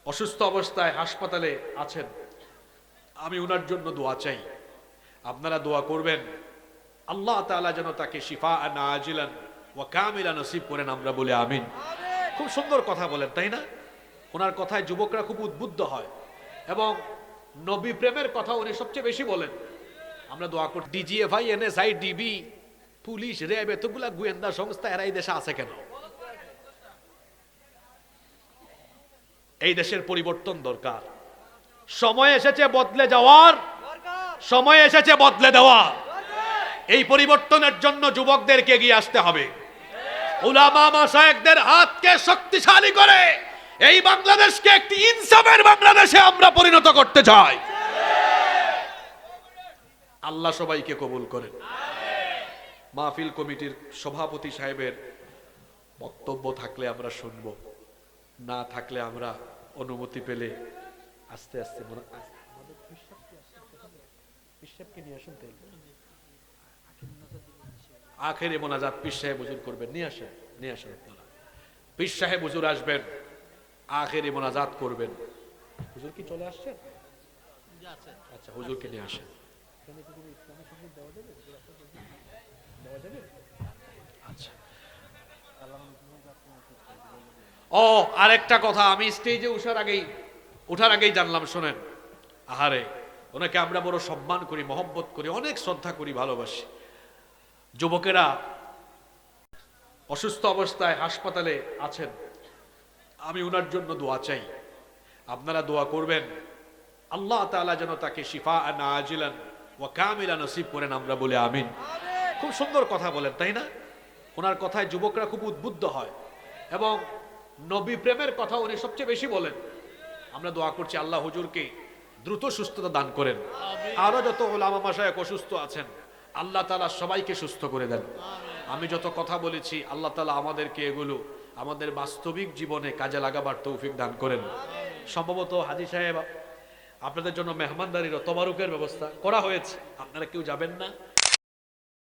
অসুস্থ অবস্থায় হাসপাতালে আছেন, আমি ওনার জন্য দোয়া চাই, আপনারা দোয়া করবেন আল্লাহ তাআলা যেন তাকে শিফা আজিলান ওয়া কামিলা নসিব করেন, আমরা বলি আমিন। খুব সুন্দর কথা বলেন, তাই না? ওনার কথায় যুবকরা খুব উদ্বুদ্ধ হয় এবং নবী প্রেমের কথা উনি সবচেয়ে বেশি বলেন। আমরা দোয়া করি DGFI, NSI, DB, police, RAB, এতগুলা গোয়েন্দা সংস্থা এরা এই দেশে আছে কেন? এই দেশের পরিবর্তন দরকার। সময় এসেছে বদলে যাওয়ার, সময় এসেছে বদলে দেওয়া। এই পরিবর্তনের জন্য যুবকদেরকে এগিয়ে আসতে হবে। উলামা মাশায়েখদের হাতকে শক্তিশালী করে এই বাংলাদেশকে একটি ইনসাফের বাংলাদেশে আমরা পরিণত করতে চাই। আল্লাহ সবাইকে কবুল করেন। মাহফিল কমিটির সভাপতি সাহেবের বক্তব্য থাকলে আমরা শুনব, না থাকলে আমরা অনুমতি পেলে আস্তে আস্তে আখেরে মোনাজাত পীর সাহেব হুজুর করবেন। নিয়ে আসেন আপনারা। পীর সাহেব হুজুর আসবেন, আখেরে মোনাজাত করবেন। হুজুর কি চলে আসছেন? আচ্ছা, হুজুরকে নিয়ে আসেন। আচ্ছা, ও আরেকটা কথা আমি স্টেজে ওঠার আগেই জানলাম, শোনেন। আহারে, ওনাকে আমরা বড় সম্মান করি, মহব্বত করি, অনেক শ্রদ্ধা করি, ভালোবাসি। যুবকেরা অসুস্থ অবস্থায় হাসপাতালে আছেন, আমি ওনার জন্য দোয়া চাই, আপনারা দোয়া করবেন আল্লাহ তাআলা যেন তাকে শিফা আজিলান ওয়া কামিলা নসিব করেন, আমরা বলি আমিন। খুব সুন্দর কথা বলেন, তাই না? ওনার কথায় যুবকরা খুব উদ্বুদ্ধ হয় এবং নবী প্রেমের কথা উনি সবচেয়ে বেশি বলেন। আমরা দোয়া করছি আল্লাহ হুজুরকে দ্রুত সুস্থতা দান করেন। আরো যত উলামা মাশায়েখ অসুস্থ আছেন, আল্লাহ তাআলা সবাইকে সুস্থ করে দেন। আমি যত কথা বলেছি, আল্লাহ তাআলা আমাদেরকে এগুলো আমাদের বাস্তবিক জীবনে কাজে লাগাবার তৌফিক দান করেন। সম্ভবত হাজী সাহেব আপনাদের জন্য মেহমানদারির তবারুকের ব্যবস্থা করা হয়েছে, আপনারা কেউ যাবেন না,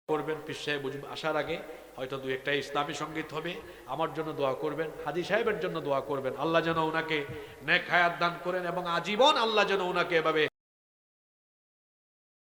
করবেন। পীর সাহেব আসার আগে হয়তো দু একটা ইসলামী সঙ্গীত হবে, আমার জন্য দোয়া করবেন, হাজী সাহেবের জন্য দোয়া করবেন। আল্লাহ যেন ওনাকে নেক হায়াত দান করেন এবং আজীবন আল্লাহ যেন ওনাকে এভাবে